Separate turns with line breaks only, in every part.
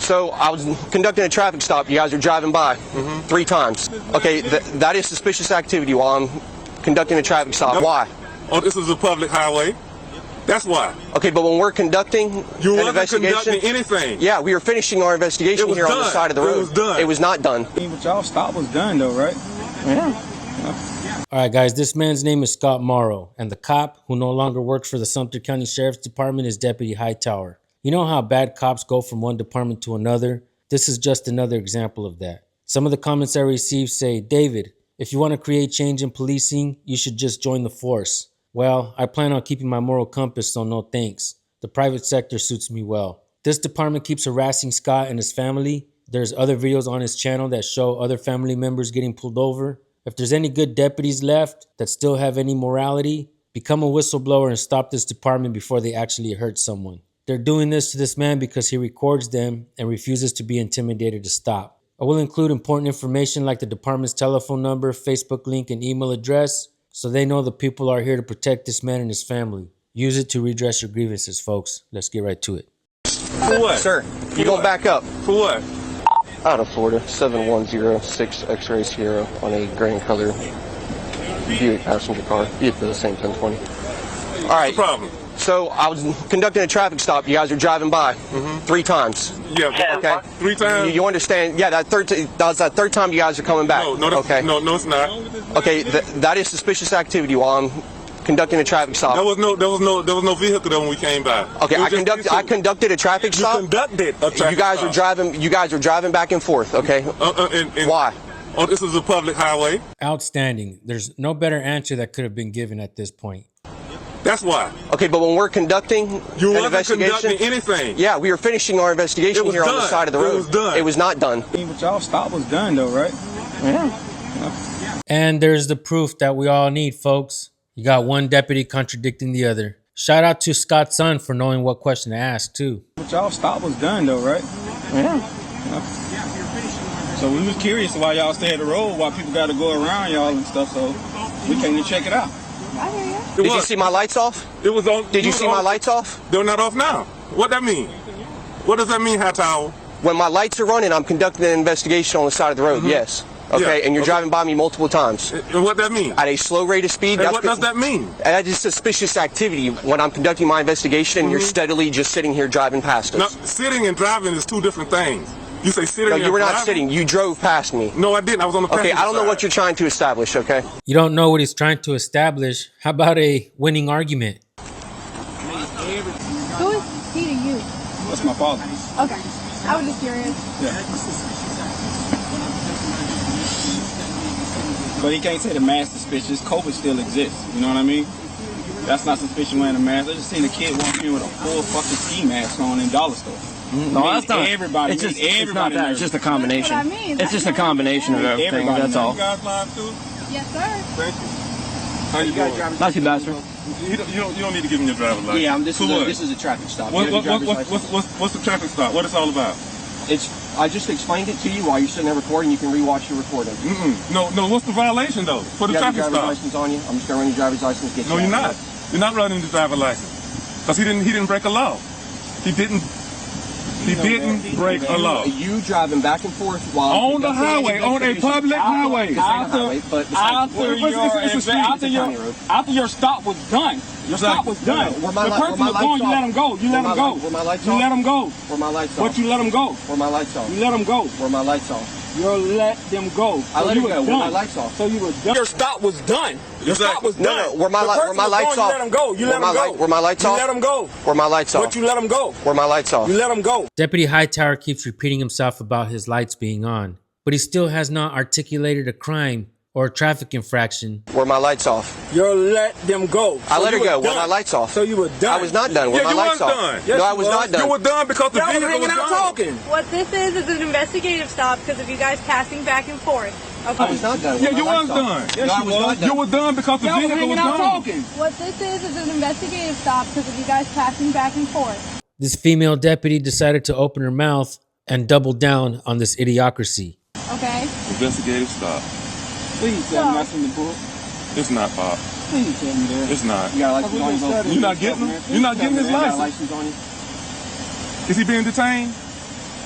So I was conducting a traffic stop. You guys are driving by 3 times. Okay, that is suspicious activity while I'm conducting a traffic stop. Why?
Oh, this is a public highway. That's why.
Okay, but when we're conducting an investigation,
conducting anything.
Yeah, we were finishing our investigation here on the side of the road.
It was done.
It was not done.
But y'all stop was done though, right? Yeah.
All right, guys, this man's name is Scott Morrow, and the cop who no longer works for the Sumter County Sheriff's Department is Deputy Hightower. You know how bad cops go from one department to another? This is just another example of that. Some of the comments I received say, David, if you want to create change in policing, you should just join the force. Well, I plan on keeping my moral compass, so no thanks. The private sector suits me well. This department keeps harassing Scott and his family. There's other videos on his channel that show other family members getting pulled over. If there's any good deputies left that still have any morality, become a whistleblower and stop this department before they actually hurt someone. They're doing this to this man because he records them and refuses to be intimidated to stop. I will include important information like the department's telephone number, Facebook link, and email address, so they know the people are here to protect this man and his family. Use it to redress your grievances, folks. Let's get right to it.
For what?
Sir, you gonna back up.
For what?
Out of Florida, 7106 X-ray Sierra on a gray and color Buick passenger car. Be it the same 1020. All right.
What's the problem?
So I was conducting a traffic stop. You guys are driving by 3 times.
Yeah.
Okay.
3 times.
You understand? Yeah, that was that third time you guys are coming back.
No,
okay.
No, it's not.
Okay, that is suspicious activity while I'm conducting a traffic stop.
There was no vehicle there when we came by.
Okay, I conducted a traffic stop.
You conducted a traffic
You guys
stop.
are driving back and forth. Okay. Why?
Oh, this is a public highway.
Outstanding. There's no better answer that could have been given at this point.
That's why.
Okay, but when we're conducting an investigation,
conducting anything.
Yeah, we were finishing our investigation here on the side of the road.
It was done.
It was not done.
But y'all stop was done though, right? Yeah.
And there's the proof that we all need, folks. You got one deputy contradicting the other. Shout out to Scott's son for knowing what question to ask, too.
But y'all stop was done though, right? Yeah. So we was curious why y'all stay at the road, why people got to go around y'all and stuff, so we came to check it out.
I hear you.
Did you see my lights off?
It was on.
Did you see my lights off?
They're not off now. What that mean? What does that mean, Hightower?
When my lights are running, I'm conducting an investigation on the side of the road. Yes. Okay,
Yeah.
and you're driving by me multiple times.
And what that mean?
At a slow rate of speed.
And what does that mean?
That is suspicious activity when I'm conducting my investigation and you're steadily just sitting here driving past us.
Now, sitting and driving is 2 different things. You say sitting
No,
and
you were not
driving?
sitting. You drove past me.
No, I didn't. I was on the
Okay,
passenger
I don't know
side.
what you're trying to establish, okay?
You don't know what he's trying to establish. How about a winning argument?
Who is he to you?
That's my father.
Okay. I was just curious.
Yeah. But he can't say the mask suspicious. COVID still exists. You know what I mean? That's not suspicious wearing a mask. I just seen a kid walk in with a full fucking ski mask on in dollar store.
No, that's not.
Everybody.
It's just.
Everybody
It's not that. It's just a combination.
That's what I mean.
It's just a combination of everything.
Everybody
That's all.
You guys live too?
Yes, sir.
Thank you. How you doing?
Not too bad, sir.
You don't need to give me your driver's license.
Yeah,
For
this is a traffic stop.
What's the traffic stop? What is it all about?
I just explained it to you while you're sitting there recording. You can rewatch the recording.
No. What's the violation though for the
You got
traffic
your driver's
stop?
license on you. I'm just gonna run your driver's license. Get
No,
you
you're
out.
not. You're not running the driver's license because he didn't break a law. He didn't break a law.
You driving back and forth while
On the highway, on a public highway.
After your stop was done. Your stop was done.
Where my
the person was going, you let him go. You let him go.
Where my lights
You
off?
let him go.
Where my lights off?
But you let him go.
Where my lights off?
You let him go.
Where my lights off?
You let them go.
I let
you
him go.
was
Where my
done.
lights off?
So you were done. Your stop was done. Your stop was done.
No, where my lights off?
You let him go. You let him go.
Where my lights off?
You let him go.
Where my lights off?
But you let him go.
Where my lights off?
You let him go.
Deputy Hightower keeps repeating himself about his lights being on, but he still has not articulated a crime or a traffic infraction.
Where my lights off?
You let them go.
I let her go. Where my lights off?
So you were done.
I was not done. Where my
you
lights
was
off?
done.
No, I was not done.
You were done because the
Y'all was
vehicle
hanging
was
out
done.
talking.
What this is an investigative stop because of you guys passing back and forth. Okay.
I was not done.
Yeah,
Where
you
my
was
lights off?
done.
Yes,
No, I
you
was not done.
You were done because the
Y'all was
vehicle was
hanging out
done.
talking.
What this is an investigative stop because of you guys passing back and forth.
This female deputy decided to open her mouth and double down on this idiocracy.
Okay.
Investigative stop.
Please tell me that's in the book.
It's not, Bob.
Please tell me that.
It's not.
You got a license on you? Both?
You're not getting him? You're not getting his
You got a
license.
license on you?
Is he being detained?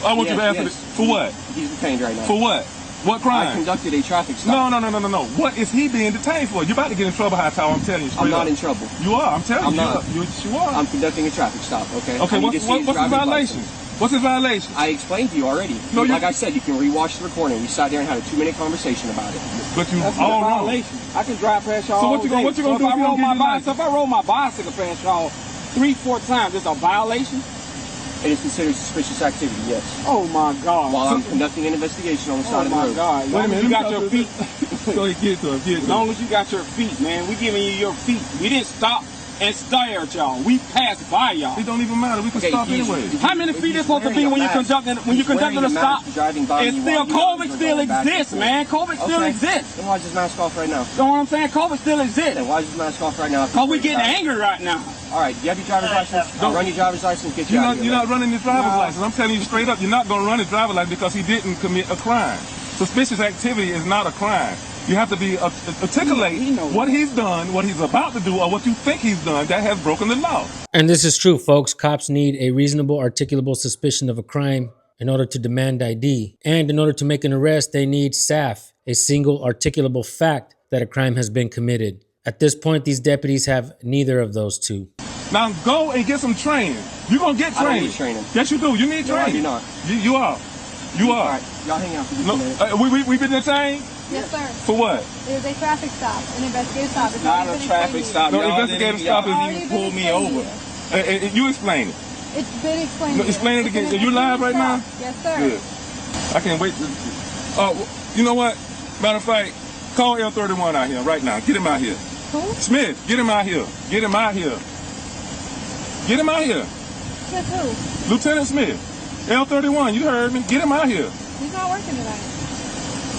I want you to
Yes,
answer
yes.
this. For what?
He's detained right now.
For what? What crime?
I conducted a traffic stop.
No. What is he being detained for? You're about to get in trouble, Hightower. I'm telling you straight
I'm not
up.
in trouble.
You are. I'm telling
I'm
you.
not.
You are.
I'm conducting a traffic stop, okay?
Okay,
I need
what's
to see his
the
driver's
violation?
license.
What's his violation?
I explained to you already.
No,
like
you-
I said, you can rewatch the recording. We sat there and had a 2-minute conversation about it.
But you
That's
all
a
wrong.
violation. I can drive past y'all.
So what you gonna-
all
what you gonna
day.
do
if
if you don't get your license?
If I roll my bicycle past y'all 3-4 times, it's a violation?
It is considered suspicious activity, yes.
Oh my God.
While I'm conducting an investigation on the
Oh
side of the
my
road.
God. As long as you got your feet.
Go ahead, get to him. Get
As
to
long
him.
as you got your feet, man. We giving you your feet. We didn't stop and stare at y'all. We passed by y'all.
It don't even matter. We can
Okay,
stop
he's-
anyway.
How many feet is supposed to be when you're conducting a stop?
Driving by
It's
you
still
while you
COVID
guys are
still
going back and
exists,
forth.
man. COVID still
Okay.
exists.
Then why is his mask off right now?
You know what I'm saying? COVID still exists.
Then why is his mask off right now?
Cause we getting angry right now.
All right, you have your driver's license? I'll run your driver's license, get you out of here.
You're not running his driver's
No.
license. I'm telling you straight up, you're not going to run his driver's license because he didn't commit a crime. Suspicious activity is not a crime. You have to be articulate
He knows.
what he's done, what he's about to do, or what you think he's done that has broken the law.
And this is true, folks. Cops need a reasonable, articulable suspicion of a crime in order to demand ID. And in order to make an arrest, they need SAF, a single articulable fact that a crime has been committed. At this point, these deputies have neither of those two.
Now go and get some training. You're going to get
I don't
training.
need training.
Yes, you do. You need
No, I
training.
do not.
You are. You
All
are.
right, y'all hang out for just
No,
a minute.
we been detained?
Yes, sir.
For what?
It was a traffic stop, an investigative stop. It's
Not
already
a
been
traffic
explained
stop.
No,
Y'all
investigative
didn't
stop
even-
is-
y'all didn't even pull me over.
You explain it.
to you. It's been explained.
No,
to you.
explain it
It's
again.
an
Are you live right now?
Yes, sir.
Good. I can't wait to. Oh, you know what? Matter of fact, call L31 out here right now. Get him out here.
Who?
Smith, get him out here. Get him out here. Get him out here.
Yes, who?
Lieutenant Smith. L31, you heard me. Get him out here.
He's not working tonight.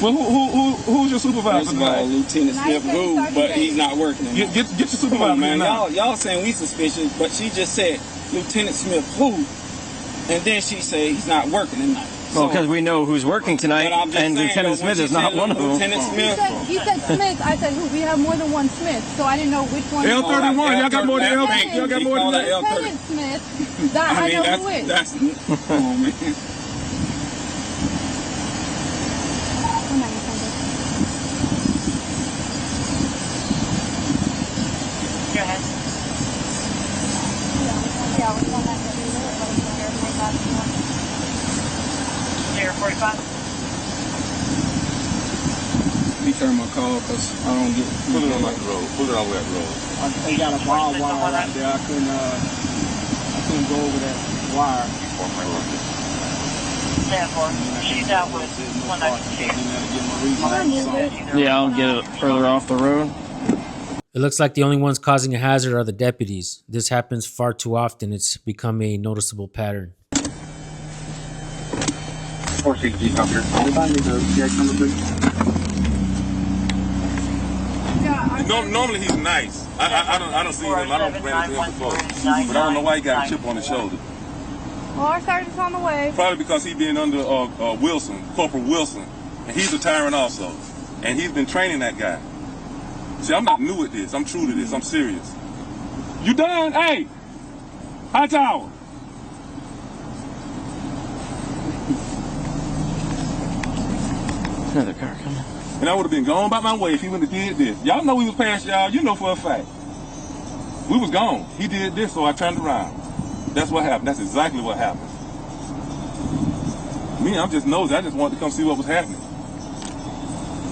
Well, who's your supervisor
First of all,
tonight?
Lieutenant Smith who, but he's not working anymore.
Get your
Come
supervisor
on, man.
now.
Y'all saying we suspicious, but she just said Lieutenant Smith who, and then she said he's not working tonight.
Well, because we know who's working tonight,
But I'm just
and
saying,
Lieutenant
though, when
Smith
she
is not
said
one of them.
Lieutenant Smith.
He said Smith. I said who? We have more than one Smith, so I didn't know which one.
L31, y'all got more than
L31.
Y'all got more than that.
Lieutenant Smith. That I know who is.
that's come on, man.
Come on, you can go.
Go ahead.
Yeah, which one that
Air 45.
Return my call because I don't get.
Put it on that road. Put it on that road.
They got a barbed wire right there. I couldn't go over that wire.
10-4. She's out with 192.
Yeah, I'll get it further off the road.
It looks like the only ones causing a hazard are the deputies. This happens far too often. It's become a noticeable pattern.
460 Sumter. Anybody need the CX number, please?
Normally he's nice. I don't see him. I don't run into him before. But I don't know why he got a chip on his shoulder.
Well, our sergeant's on the way.
Probably because he's been under Wilson, Corporal Wilson, and he's a tyrant also. And he's been training that guy. See, I'm not new at this. I'm true to this. I'm serious. You done? Hey! Hightower!
Another car coming.
And I would have been gone by my way if he wouldn't have did this. Y'all know we was past y'all. You know for a fact. We was gone. He did this, so I turned around. That's what happened. That's exactly what happened. Me, I'm just nosy. I just wanted to come see what was happening.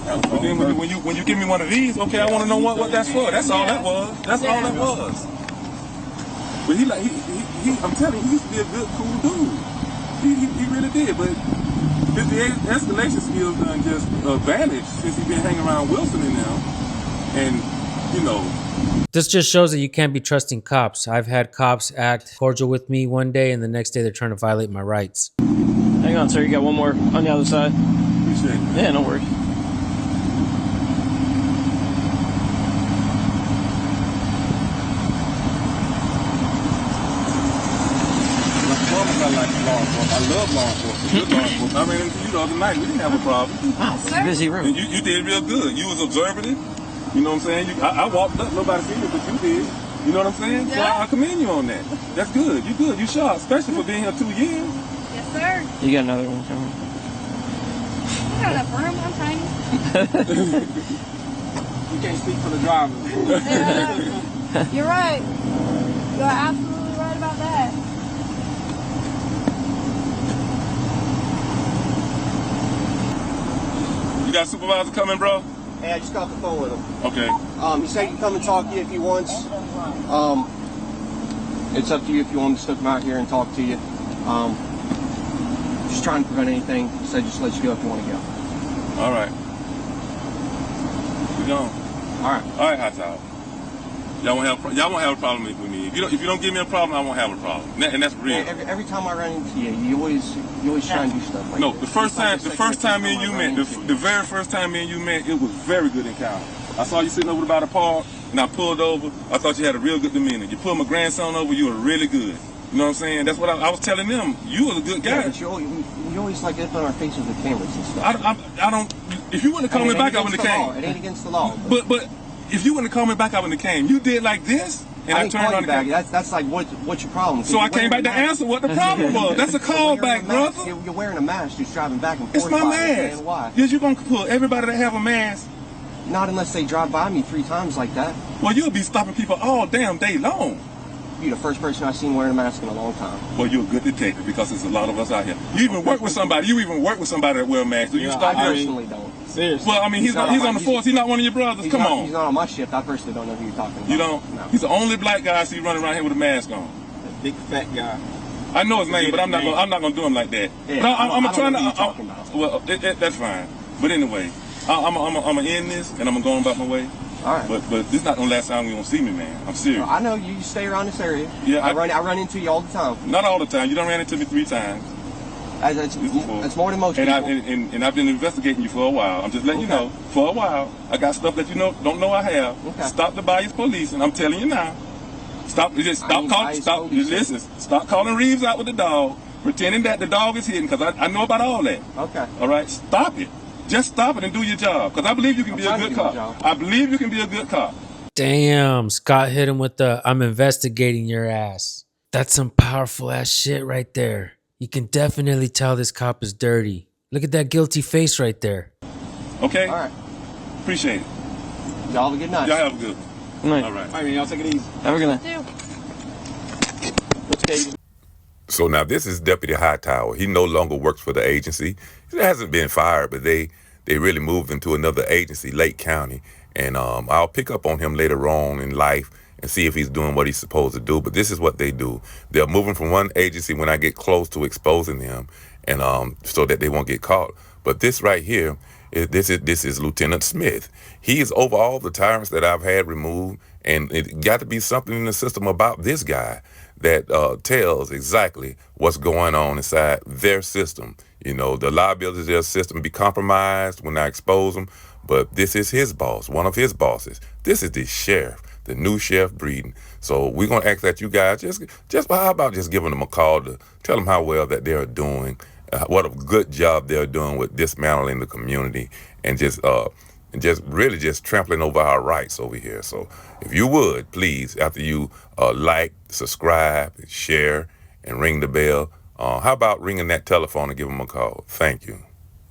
But then when you give me one of these, okay, I want to know what that's for. That's all that was. That's all that was. But he I'm telling you, he used to be a good, cool dude. He really did. But his escalation skills done just vanished since he been hanging around Wilson and them. And you know.
This just shows that you can't be trusting cops. I've had cops act cordial with me one day and the next day they're trying to violate my rights.
Hang on, sir. You got one more on the other side.
Appreciate it.
Yeah, no worries.
I love law enforcement. Good law enforcement. I ran into you the other night. We didn't have a problem.
Wow, it's a busy room.
And you did real good. You was observant. You know what I'm saying? I walked up, nobody seen it, but you did. You know what I'm saying? So
Yeah.
I commend you on that. That's good. You good. You sharp, especially for being here 2 years.
Yes, sir.
You got another one coming.
I got enough room. I'm tiny.
You can't speak for the driver.
Yeah, you're right. You're absolutely right about that.
You got a supervisor coming, bro?
Hey, I just got off the phone with him.
Okay.
He said he can come and talk to you if he wants. It's up to you if you want him to stick him out here and talk to you. Just trying to prevent anything. He said just let you go if you want to go.
All right. We gone.
All right.
All right, Hightower. Y'all won't have a problem with me. If you don't give me a problem, I won't have a problem. And that's real.
Every time I run into you, you always try and do stuff like
No,
this.
the first time me and you met, the very first time me and you met, it was very good encounter. I saw you sitting over by the park, and I pulled over. I thought you had a real good demeanor. You pulled my grandson over, you were really good. You know what I'm saying? That's what I was telling them. You was a good guy.
Yeah, but you always like get on our faces with cameras and stuff.
I don't. If you wouldn't have called me back, I wouldn't have came.
It ain't against the law.
But if you wouldn't have called me back, I wouldn't have came. You did like this, and I turned on the camera.
That's like what's your problem?
So I came back to answer what the problem was. That's a callback, brother.
You're wearing a mask, just driving back and forth.
It's my
by
mask.
and why?
Yes, you're gonna pull everybody that have a mask.
Not unless they drive by me 3 times like that.
Well, you'll be stopping people all damn day long.
You're the first person I've seen wearing a mask in a long time.
Well, you're a good detective because there's a lot of us out here. You even work with somebody. that wear a mask. Do you stop
I
here?
personally don't.
Seriously.
Well, I mean, he's on the force. He's not one of your brothers. Come on.
He's not on my shift. I personally don't know who you're talking about.
You don't?
No.
He's the only black guy I see running around here with a mask on.
That big fat guy.
I know his name, but I'm not gonna do him like that.
Yeah,
But I'm
I
trying
don't know
to.
who you're talking about.
Well, that's fine. But anyway, I'm gonna end this, and I'm gonna go on about my way.
All right.
But this is not the last time you gonna see me, man. I'm serious.
I know you stay around this area.
Yeah,
I run into you all the time.
Not all the time. You done ran into me 3 times.
That's more than most
and
people.
I've been investigating you for a while. I'm just letting you know. For a while, I got stuff that you don't know I have.
Okay.
Stop the bias police, and I'm telling you now. Stop calling Reeves out with the dog, pretending that the dog is hidden, because I know about all that.
Okay.
All right, stop it. Just stop it and do your job, because I believe you can be a good cop. I believe you can be a good cop.
Damn, Scott hit him with the I'm investigating your ass. That's some powerful ass shit right there. You can definitely tell this cop is dirty. Look at that guilty face right there.
Okay?
All right.
Appreciate it.
Y'all have a good night.
Y'all have a good one.
Good night.
All right.
All right, man. Y'all take it easy.
Have a good night.
So now this is Deputy Hightower. He no longer works for the agency. He hasn't been fired, but they really moved him to another agency, Lake County. And I'll pick up on him later on in life and see if he's doing what he's supposed to do. But this is what they do. They're moving from one agency when I get close to exposing them, and so that they won't get caught. But this right here, this is Lieutenant Smith. He is over all the tyrants that I've had removed, and it got to be something in the system about this guy that tells exactly what's going on inside their system. You know, the liability of their system be compromised when I expose them, but this is his boss, one of his bosses. This is the sheriff, the new sheriff breeding. So we're going to ask that you guys just how about just giving them a call to tell them how well that they're doing, what a good job they're doing with dismantling the community, and just really trampling over our rights over here. So if you would, please, after you like, subscribe, share, and ring the bell, how about ringing that telephone and give them a call? Thank you.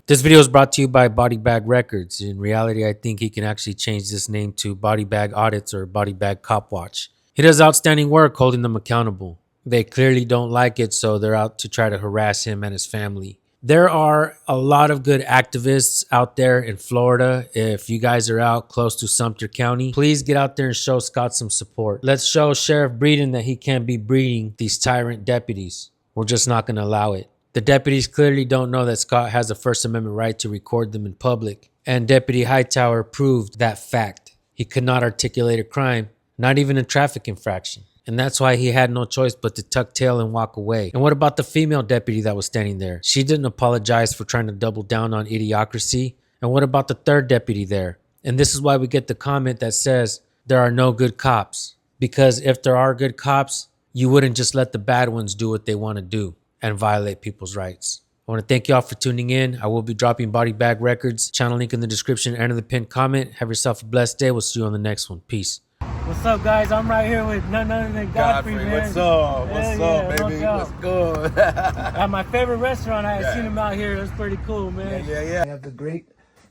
This video is brought to you by Body Bag Records. In reality, I think he can actually change this name to Body Bag Audits or Body Bag Cop Watch. He does outstanding work holding them accountable. They clearly don't like it, so they're out to try to harass him and his family. There are a lot of good activists out there in Florida. If you guys are out close to Sumter County, please get out there and show Scott some support. Let's show Sheriff Breeden that he can't be breeding these tyrant deputies. We're just not going to allow it. The deputies clearly don't know that Scott has a First Amendment right to record them in public. And Deputy Hightower proved that fact. He could not articulate a crime, not even a traffic infraction. And that's why he had no choice but to tuck tail and walk away. And what about the female deputy that was standing there? She didn't apologize for trying to double down on idiocracy. And what about the third deputy there? And this is why we get the comment that says there are no good cops. Because if there are good cops, you wouldn't just let the bad ones do what they want to do and violate people's rights. I want to thank you all for tuning in. I will be dropping Body Bag Records. Channel link in the description and in the pinned comment. Have yourself a blessed day. We'll see you on the next one. Peace. What's up, guys? I'm right here with none other than Godfrey, man.
What's up? What's
Hell
up,
yeah, no
baby?
doubt.
What's good?
At my favorite restaurant, I
Yeah.
seen him out here. It was pretty cool, man.
Yeah.
I have the great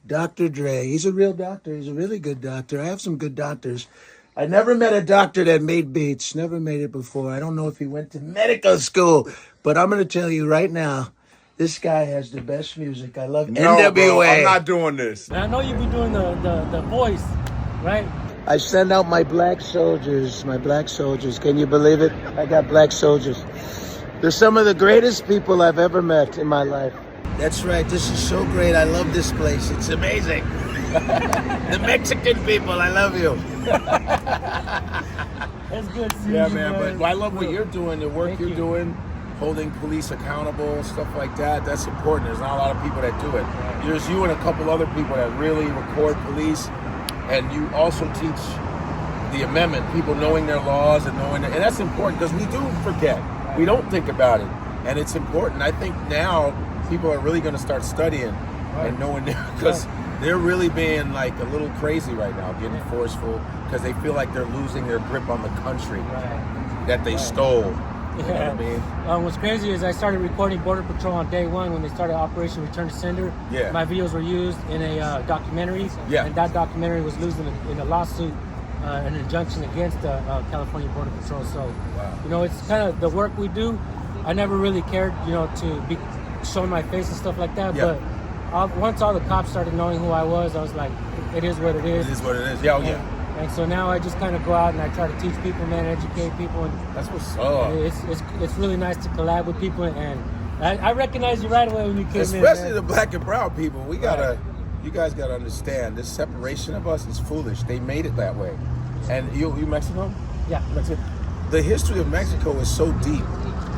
Dr. Dre. He's a real doctor. He's a really good doctor. I have some good doctors. I never met a doctor that made beats. Never made it before. I don't know if he went to medical school, but I'm going to tell you right now, this guy has the best music. I love NWA.
Bro, I'm not doing this.
And I know you be doing the voice, right?
I send out my black soldiers. Can you believe it? I got black soldiers. They're some of the greatest people I've ever met in my life. That's right. This is so great. I love this place. It's amazing. The Mexican people, I love you.
It's good seeing
Yeah,
you,
man. But I love what you're doing, the work
Thank
you're
you.
doing, holding police accountable, stuff like that. That's important. There's not a lot of people that do it. There's you and a couple other people that really record police, and you also teach the amendment, people knowing their laws and knowing, and that's important because we do forget. We don't think about it, and it's important. I think now people are really going to start studying and knowing because they're really being like a little crazy right now, getting forceful because they feel like they're losing their grip on the country that they stole. You know what I mean?
What's crazy is I started recording Border Patrol on day one when they started Operation Return to Sender.
Yeah.
My videos were used in a documentary.
Yeah.
And that documentary was losing in a lawsuit, an injunction against California Border Patrol. So, you know, it's kind of the work we do. I never really cared, you know, to be showing my face and stuff like that.
Yeah.
But once all the cops started knowing who I was like, it is what it is.
It is what it is. Yeah.
And so now I just kind of go out and I try to teach people, man, educate people. And
that's what's up.
It's really nice to collab with people, and I recognize you right away when you came in.
Especially the black and brown people. You guys gotta understand, this separation of us is foolish. They made it that way. And you Mexican?
Yeah.
Mexican. The history of Mexico is so deep.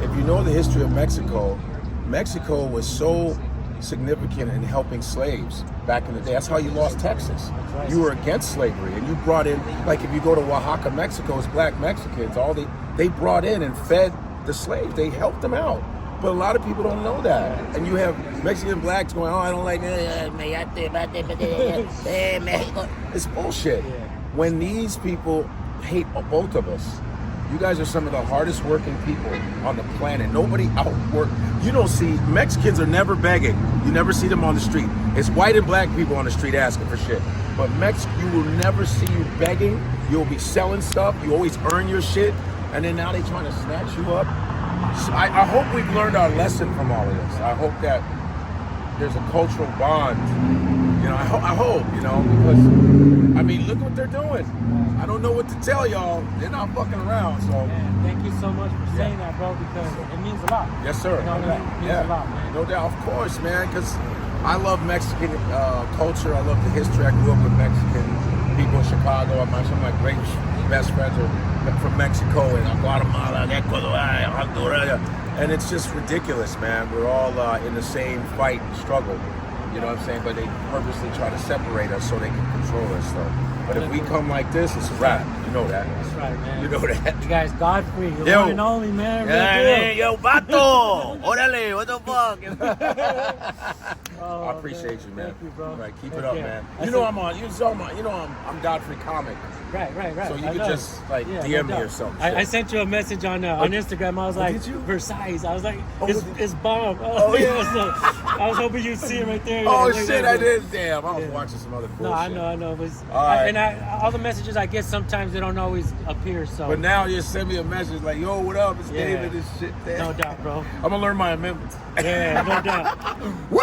If you know the history of Mexico was so significant in helping slaves back in the day. That's how you lost Texas.
Right.
You were against slavery, and you brought in, like if you go to Oaxaca, Mexico, it's black Mexicans. They brought in and fed the slaves. They helped them out. But a lot of people don't know that. And you have Mexican blacks going, oh, I don't like it's bullshit. When these people hate both of us, you guys are some of the hardest working people on the planet. Nobody outwork. You don't see, Mexicans are never begging. You never see them on the street. It's white and black people on the street asking for shit. But you will never see you begging. You'll be selling stuff. You always earn your shit. And then now they trying to snatch you up. So I hope we've learned our lesson from all of this. I hope that there's a cultural bond. You know, I hope, you know, because, I mean, look what they're doing. I don't know what to tell y'all. They're not fucking around, so.
Man, thank you so much for saying that, bro, because it means a lot.
Yes, sir.
You know, it means a lot, man.
No doubt, of course, man, because I love Mexican culture. I love the history. I grew up with Mexican people in Chicago. Some of my great best friends are from Mexico and Guatemala, Ecuador, Honduras. And it's just ridiculous, man. We're all in the same fight and struggle. You know what I'm saying? But they purposely try to separate us so they can control us. So. But if we come like this, it's a wrap. You know that.
That's right, man.
You know that.
You guys, Godfrey, you're
Yo.
one and only, man.
Yeah, yo, vato! Orale, what the fuck? I appreciate you, man.
Thank you, bro.
All right, keep
Take
it up,
care.
man.
I
You know I'm Godfrey Comic.
Right.
So you
I
could
know.
just like
Yeah,
DM
no
me or
doubt.
something.
I sent you a message on Instagram. I was like,
did you?
Versailles. I was like,
Oh,
it's bomb.
Oh, yeah.
So I was hoping you'd see it right there.
Oh
Like
shit,
that.
I did. Damn, I was watching some other bullshit.
No, I know. But
All right.
all the messages I get sometimes they don't always appear. So.
But now you send me a message like, yo, what up? It's
Yeah.
David. This shit.
No doubt, bro.
I'm gonna learn my amendments.
Yeah, no doubt.
Woo!